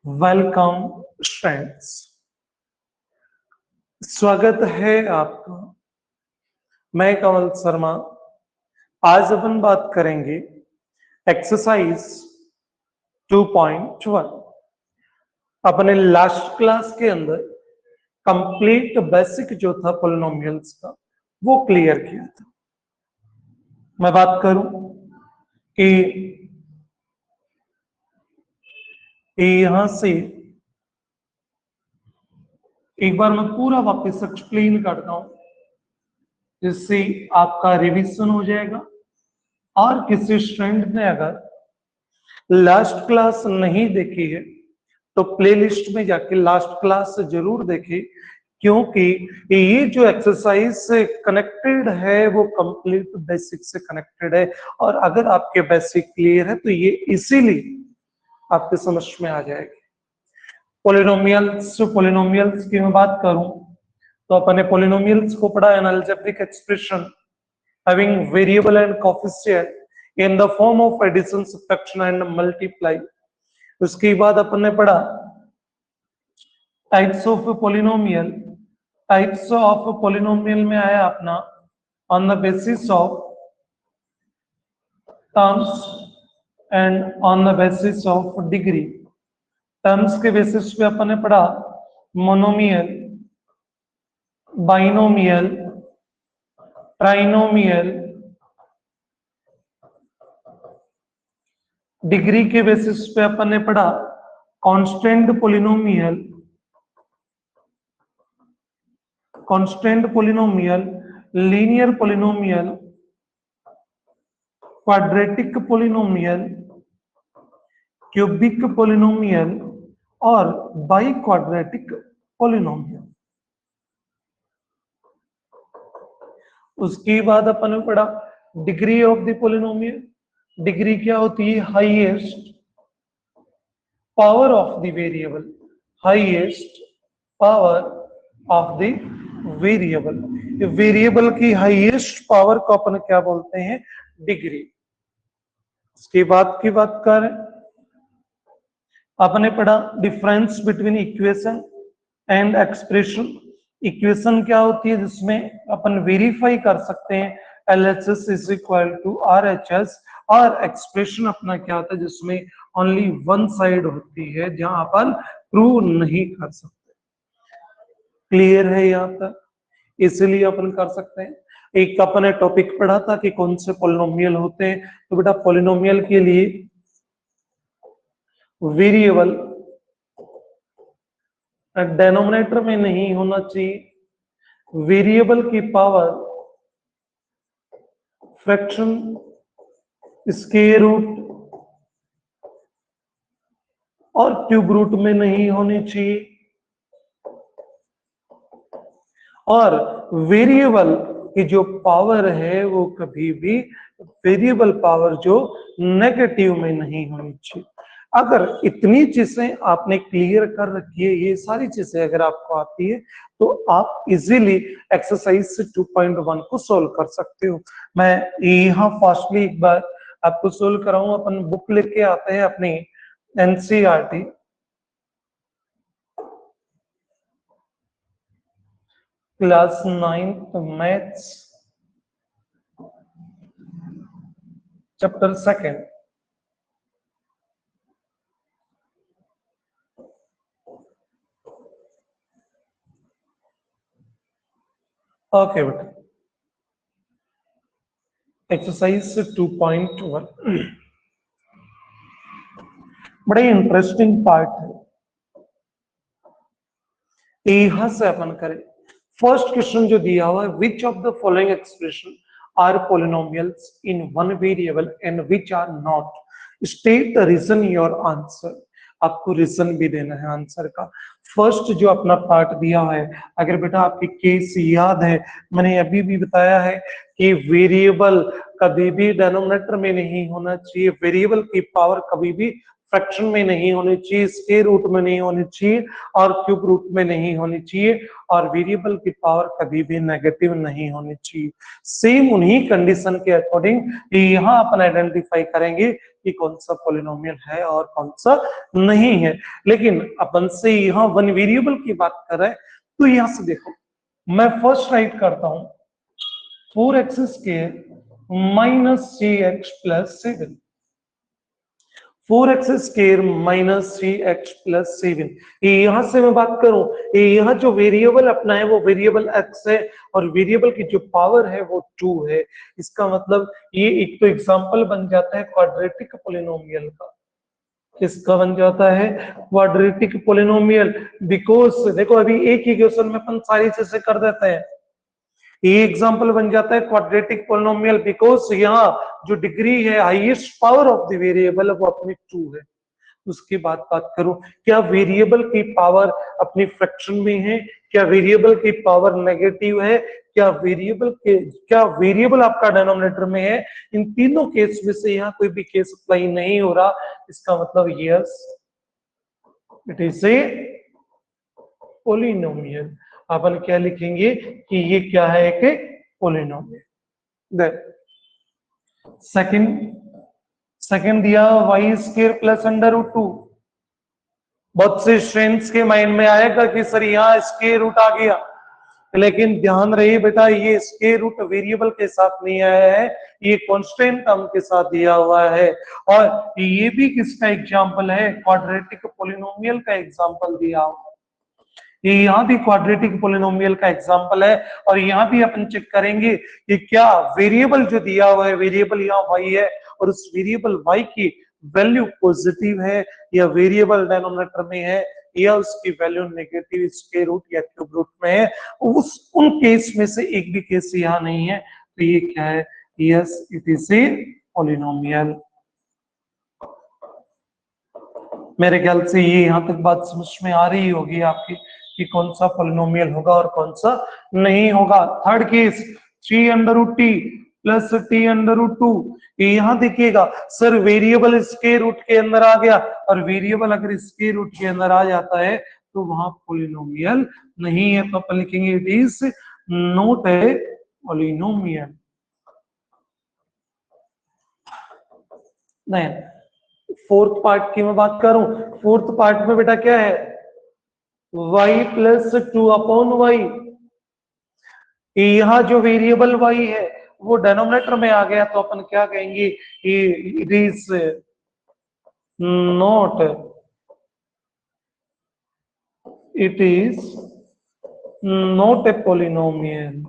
Welcome friends, स्वागत है आपका। मैं कमल शर्मा। आज अपन बात करेंगे एक्सरसाइज 2.1। अपने लास्ट क्लास के अंदर कंप्लीट बेसिक जो था पॉलिनोमियल्स का वो क्लियर किया था। मैं बात करूं कि यहां से एक बार मैं पूरा वापस एक्सप्लेन करता हूं, जिससे आपका रिवीजन हो जाएगा। और किसी स्टूडेंट ने अगर लास्ट क्लास नहीं देखी है तो प्लेलिस्ट में जाके लास्ट क्लास जरूर देखें, क्योंकि ये जो एक्सरसाइज से कनेक्टेड है वो कंप्लीट बेसिक से कनेक्टेड है। और अगर आपके बेसिक क्लियर है तो ये इजीली आपके समझ में आ जाएगी। पॉलिनोमियल्स की मैं बात करूं तो अपने पॉलिनोमियल्स को पढ़ा है algebraic expression having variable and coefficient in the form of addition, subtraction and multiply। उसके बाद अपन ने पढ़ा types of polynomial. Types of polynomial में आया अपना on the basis of terms and on the basis of degree. Terms के basis पे अपन ने पढ़ा मोनोमियल, बाइनोमियल, ट्राइनोमियल। डिग्री के बेसिस पे अपन ने पढ़ा constant polynomial, constant polynomial, linear polynomial, quadratic polynomial, cubic polynomial और बाई क्वाड्रेटिक पॉलिनोमियल। उसके बाद अपन ने पढ़ा degree of the polynomial. Degree क्या होती है? Highest power of the variable, highest power of the variable. Variable की हाईएस्ट पावर को अपन क्या बोलते हैं? डिग्री। इसके बाद की बात करें, आपने पढ़ा difference between equation and expression. Equation क्या होती है? जिसमें अपन वेरीफाई कर सकते हैं LHS is equal to RHS। और एक्सप्रेशन अपना क्या होता है? जिसमें ओनली वन साइड होती है, जहां अपन प्रूव नहीं कर सकते। क्लियर है यहाँ तक? इसलिए अपन कर सकते हैं। एक अपन ने टॉपिक पढ़ा था कि कौन से पॉलिनोमियल होते हैं। तो बेटा पॉलिनोमियल के लिए वेरिएबल डेनोमिनेटर में नहीं होना चाहिए। वेरिएबल की पावर फ्रैक्शन, स्क्वायर रूट और क्यूब रूट में नहीं होनी चाहिए। और वेरिएबल की जो पावर है वो कभी भी वेरिएबल पावर जो नेगेटिव में नहीं होनी चाहिए। अगर इतनी चीजें आपने क्लियर कर रखी है, ये सारी चीजें अगर आपको आती है तो आप इजीली एक्सरसाइज 2.1 को सोल्व कर सकते हो। मैं यहाँ फास्टली एक बार आपको सोल्व कराऊं। अपन बुक लेके आते हैं अपनी NCERT class 9th maths chapter 2। Okay बेटा, एक्सरसाइज 2.1 बड़े इंटरेस्टिंग पार्ट है। यहां से अपन करें। फर्स्ट क्वेश्चन जो दिया हुआ है, which of the following expression are polynomials in one variable and which are not, state the reason your answer. आपको रीजन भी देना है आंसर का। फर्स्ट जो अपना पार्ट दिया है, अगर बेटा आपके केस याद है, मैंने अभी भी बताया है कि वेरिएबल कभी भी डिनोमिनेटर में नहीं होना चाहिए। वेरिएबल की पावर कभी भी फ्रैक्शन में नहीं होनी चाहिए, स्क्वायर रूट में नहीं होनी चाहिए और क्यूब रूट में नहीं होनी चाहिए, और वेरिएबल की पावर कभी भी नेगेटिव नहीं होनी चाहिए। सेम उन्हीं कंडीशन के अकॉर्डिंग यहाँ अपन आइडेंटिफाई करेंगे कि कौन सा पॉलिनोमियल है और कौन सा नहीं है। लेकिन अपन से यहाँ वन वेरिएबल की बात कर रहे हैं, तो यहां से देखो मैं फर्स्ट राइट करता हूं 4x square minus 3x plus 7, 4x square minus 3x plus 7। यहां से मैं बात करूं, यहाँ जो वेरिएबल अपना है वो वेरिएबल x है और वेरिएबल की जो पावर है वो 2 है। इसका मतलब ये एक तो एग्जांपल बन जाता है क्वाड्रेटिक पॉलिनोमियल का। किसका बन जाता है? Quadratic polynomial. बिकॉज देखो अभी एक ही क्वेश्चन में अपन सारी चीजें कर देते हैं। ये एग्जांपल बन जाता है क्वाड्रेटिक पॉलिनोमियल बिकॉज यहाँ जो डिग्री है highest power of the variable वो अपनी 2 है। उसके बाद बात करूं, क्या वेरिएबल की पावर अपनी फ्रैक्शन में है, क्या वेरिएबल की पावर नेगेटिव है, क्या वेरिएबल आपका डिनोमिनेटर में है? इन तीनों केस में से यहाँ कोई भी केस अप्लाई नहीं हो रहा। इसका मतलब yes it is a polynomial. अपन क्या लिखेंगे कि ये क्या है? एक पॉलिनोमियल। सेकंड दिया y square plus under root 2। बहुत से स्टूडेंट्स के माइंड में आएगा कि सर यहाँ स्क्वायर रूट आ गया, लेकिन ध्यान रही बेटा ये स्क्वायर रूट वेरिएबल के साथ नहीं आया है, ये कांस्टेंट टर्म के साथ दिया हुआ है। और ये भी किसका एग्जांपल है? क्वाड्रेटिक पॉलिनोमियल का एग्जांपल दिया हुआ है। ये यहाँ भी क्वाड्रेटिक पॉलिनोमियल का एग्जांपल है और यहाँ भी अपन चेक करेंगे कि क्या वेरिएबल जो दिया हुआ है वेरिएबल यहाँ y है और उस वेरिएबल y की वैल्यू पॉजिटिव है या वेरिएबल डिनोमिनेटर में है या उसकी वैल्यू नेगेटिव स्क्वायर रूट या क्यूब रूट में है। उन केस में से एक भी केस यहाँ नहीं है, तो ये क्या है? Yes it is a polynomial. मेरे ख्याल से ये यहाँ तक बात समझ में आ रही होगी आपकी कि कौन सा पॉलिनोमियल होगा और कौन सा नहीं होगा। Third case 3√t plus t√2। यहाँ देखिएगा सर वेरिएबल स्क्वायर रूट के अंदर आ गया और वेरिएबल अगर स्क्वायर रूट के अंदर आ जाता है तो वहां पॉलिनोमियल नहीं है, तो अपन लिखेंगे it is not a polynomial. नहीं, फोर्थ पार्ट की मैं बात करूं, फोर्थ पार्ट में बेटा क्या है? y plus 2/y। यहाँ जो वेरिएबल y है वो डिनोमिनेटर में आ गया, तो अपन क्या कहेंगे? It is not, it is not a polynomial.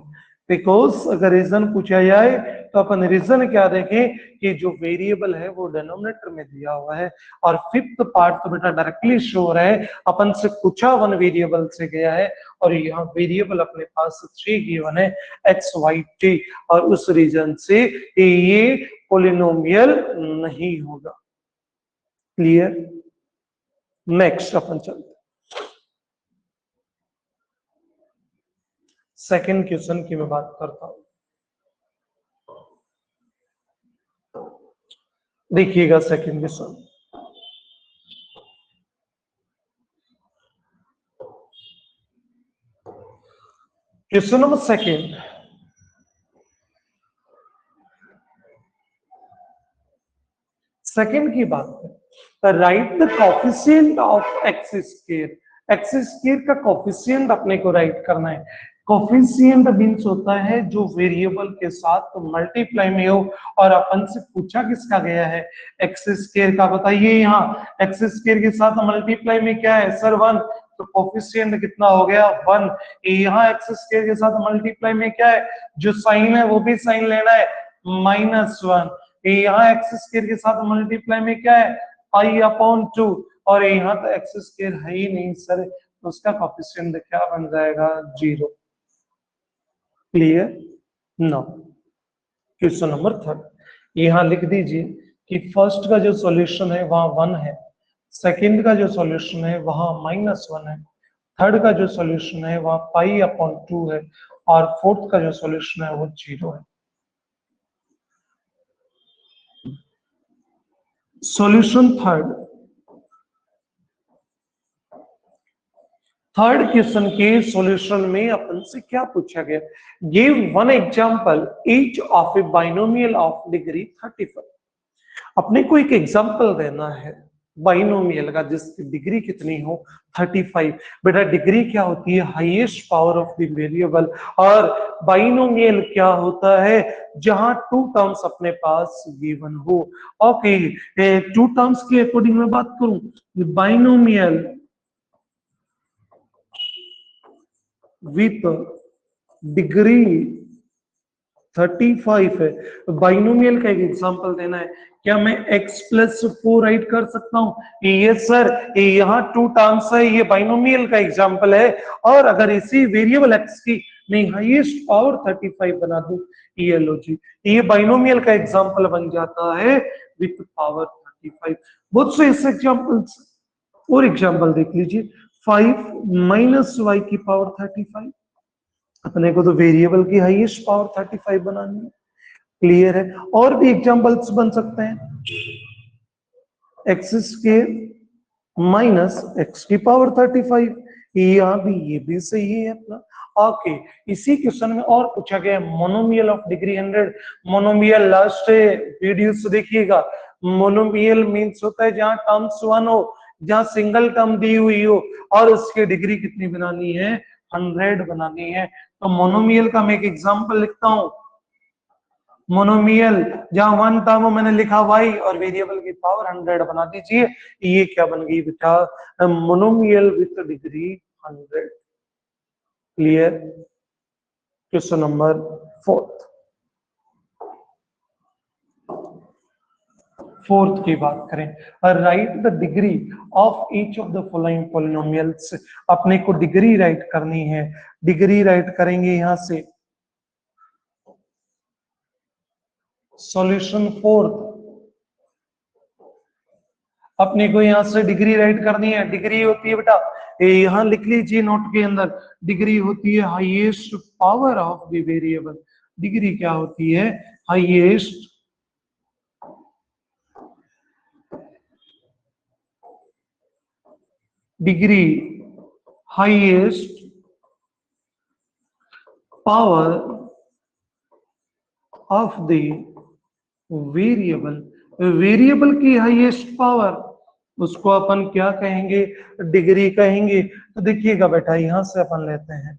Because अगर रीजन पूछा जाए तो अपन रीजन क्या देखें कि जो वेरिएबल है वो डिनोमिनेटर में दिया हुआ है। और फिफ्थ पार्ट तो बेटा डायरेक्टली शो हो रहा है, अपन से पूछा वन वेरिएबल से गया है और यहाँ वेरिएबल अपने पास 3 गिवन है x y t, और उस रीजन से ये पॉलिनोमियल नहीं होगा। क्लियर? नेक्स्ट अपन चलते सेकंड क्वेश्चन की मैं बात करता हूं। देखिएगा second question, question number second. Second की बात है, right the coefficient of x square. X square का कोफिशिएंट अपने को राइट करना है। कोफिशिएंट मींस होता है जो वेरिएबल के साथ मल्टीप्लाई में हो, और अपन से पूछा किसका गया है? एक्स स्क्वायर का। बताइए यहाँ एक्स स्क्वायर के साथ मल्टीप्लाई में क्या है सर? 1, तो कोफिशिएंट कितना हो गया? 1। यहाँ एक्स स्क्वायर के साथ मल्टीप्लाई में क्या है? जो साइन है वो भी साइन लेना है, -1। यहाँ एक्स स्क्वायर के साथ मल्टीप्लाई में क्या है? π/2, और यहाँ तो एक्स स्क्वायर है ही नहीं सर, तो उसका कोफिशिएंट क्या बन जाएगा? 0। Clear? No. Question number third, यहाँ लिख दीजिए कि फर्स्ट का जो सॉल्यूशन है वहां 1 है, सेकंड का जो सॉल्यूशन है वहां -1 है, थर्ड का जो सॉल्यूशन है वहां π/2 है, और फोर्थ का जो सॉल्यूशन है वो 0 है। सॉल्यूशन थर्ड, थर्ड क्वेश्चन के सॉल्यूशन में अपन से क्या पूछा गया, give one example each of A binomial of degree 35। अपने को एक एग्जांपल देना है बाइनोमियल का जिसकी डिग्री कितनी हो 35। बेटा डिग्री क्या होती है, highest power of the variable, और बाइनोमियल क्या होता है, जहां टू टर्म्स अपने पास गिवन हो। ओके, टू टर्म्स के अकॉर्डिंग में बात करूं, बाइनोमियल विथ डिग्री 35 है। बाइनोमियल का एक एग्जांपल देना है, क्या मैं x+4 राइट कर सकता हूं? यस सर, यहाँ टू टर्म्स है, ये बाइनोमियल का एग्जांपल है। और अगर इसी वेरिएबल x की मैं हाईएस्ट पावर 35 बना दूं, ये लो जी, ये बाइनोमियल का एग्जांपल बन जाता है विथ पावर 35। बहुत से ऐसे एग्जांपल्स और एग्जांपल देख लीजिए, 5 - y की पावर 35। अपने को तो वेरिएबल की हाईएस्ट पावर 35 बनानी है, क्लियर है। और भी एग्जांपल्स बन सकते हैं, x² - x की पावर 35, यहाँ भी ये भी सही है अपना। ओके, इसी क्वेश्चन में और पूछा गया monomial of degree 100। Monomial last video से देखिएगा, मोनोमियल मींस होता है जहां टर्म्स 1 हो, जहां सिंगल टर्म दी हुई हो, और उसकी डिग्री कितनी बनानी है, 100 बनानी है। तो मोनोमियल का मैं एक एग्जांपल लिखता हूं, मोनोमियल जहां वन टर्म मैंने लिखा y और वेरिएबल की पावर 100 बना दीजिए, ये क्या बन गई बेटा, monomial with degree 100। Clear. Question number 4th की बात करें, right the degree of each of the following polynomials. अपने को डिग्री राइट करनी है, डिग्री राइट करेंगे यहां से सॉल्यूशन 4th। अपने को यहां से डिग्री राइट करनी है, डिग्री होती है बेटा, यहां लिख लीजिए नोट के अंदर, डिग्री होती है highest power of the variable. Degree क्या होती है, highest degree, highest power of the variable. Variable की हाईएस्ट पावर, उसको अपन क्या कहेंगे, डिग्री कहेंगे। तो देखिएगा बेटा, यहां से अपन लेते हैं,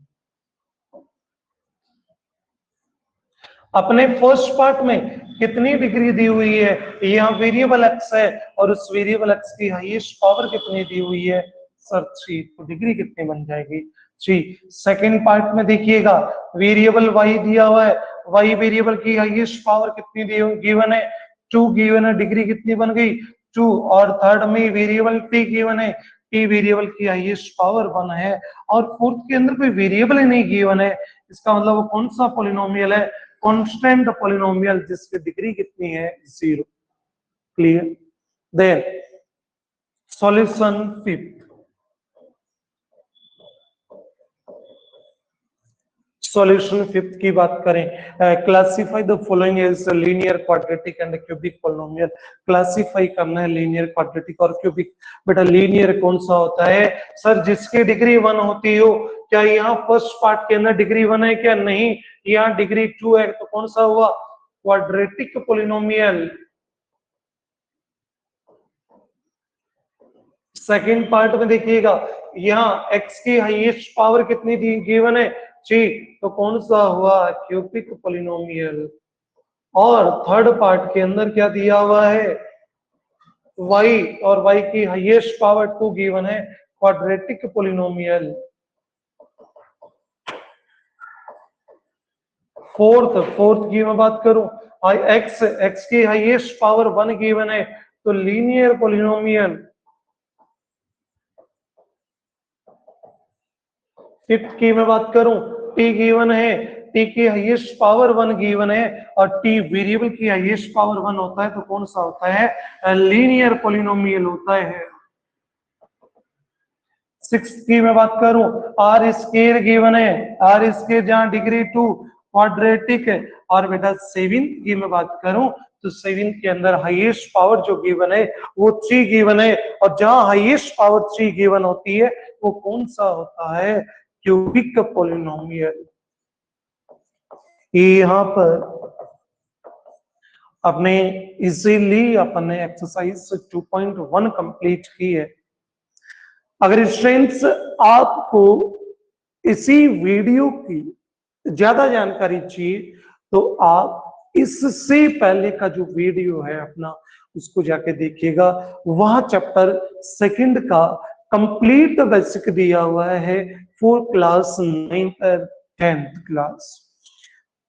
अपने फर्स्ट पार्ट में कितनी डिग्री दी हुई है, यहाँ वेरिएबल एक्स है, और उस वेरिएबल एक्स की हाईएस्ट पावर कितनी दी हुई है सर 3, तो डिग्री कितनी बन जाएगी 3। सेकेंड पार्ट में देखिएगा, वेरिएबल वाई दिया हुआ है, वाई वेरिएबल की हाईएस्ट पावर कितनी दी हुई गिवन है 2 गिवन है, डिग्री कितनी बन गई 2। और थर्ड में वेरिएबल टी गिवन है, टी वेरिएबल की हाईएस्ट पावर 1 है, और फोर्थ के अंदर कोई वेरिएबल ही नहीं गिवन है, इसका मतलब वो कौन सा पॉलिनोमियल है, कांस्टेंट पॉलिनोमियल जिसकी डिग्री कितनी है 0। Clear. Then solution 5th, solution 5th की बात करें, classify the following as linear quadratic and cubic polynomial. Classify करना है लीनियर क्वाड्रेटिक और क्यूबिक। बेटा लीनियर कौन सा होता है सर, जिसकी डिग्री 1 होती हो। क्या यहाँ फर्स्ट पार्ट के अंदर डिग्री 1 है क्या, नहीं, यहाँ डिग्री 2 है, तो कौन सा हुआ क्वाड्रेटिक पॉलिनोमियल। सेकेंड पार्ट में देखिएगा, यहाँ x की हाईएस्ट पावर कितनी दी गिवन है 3, तो कौन सा हुआ क्यूबिक पॉलिनोमियल। और थर्ड पार्ट के अंदर क्या दिया हुआ है y, और y की हाईएस्ट पावर 2 गिवन है, क्वाड्रेटिक पॉलिनोमियल। फोर्थ की मैं बात करूं, x की हाईएस्ट पावर 1 गिवन है, तो लीनियर पॉलिनोमियल। फिफ्थ की मैं बात करूं, t गिवन है, t की हाईएस्ट पावर 1 गिवन है, और t वेरिएबल की हाईएस्ट पावर 1 होता है, तो कौन सा होता है लीनियर पॉलिनोमियल होता है। सिक्स्थ की मैं बात करूं, आर स्केयर गिवन है, आर स्केयर जहां डिग्री 2 क्वाड्रेटिक है। और बेटा सेवेंथ की मैं बात करूं, तो 7 के अंदर हाईएस्ट पावर जो गिवन है वो 3 गिवन है, और जहां हाईएस्ट पावर 3 गिवन होती है वो कौन सा होता है? Cubic polynomial. यहाँ पर अपने इजीली अपने एक्सरसाइज 2.1 कंप्लीट की है। अगर स्ट्रेंथ्स आपको इसी वीडियो की ज्यादा जानकारी चाहिए तो आप इससे पहले का जो वीडियो है अपना उसको जाके देखिएगा, वहां चैप्टर सेकंड का कंप्लीट बेसिक दिया हुआ है फॉर क्लास 9th और 10th क्लास।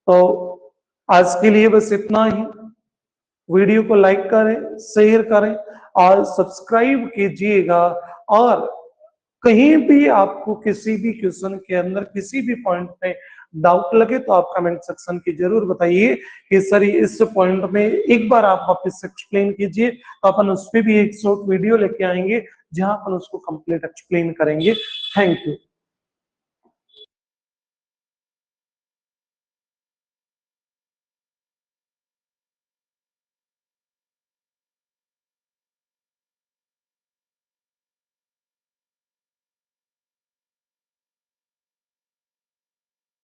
तो आज के लिए बस इतना ही। वीडियो को लाइक करें, शेयर करें और सब्सक्राइब कीजिएगा। और कहीं भी आपको किसी भी क्वेश्चन के अंदर किसी भी पॉइंट पे डाउट लगे तो आप कमेंट सेक्शन की जरूर बताइए कि सर इस पॉइंट में एक बार आप वापस एक्सप्लेन कीजिए, तो अपन उस पर भी एक शॉर्ट वीडियो लेके आएंगे जहां अपन उसको कंप्लीट एक्सप्लेन करेंगे। Thank you.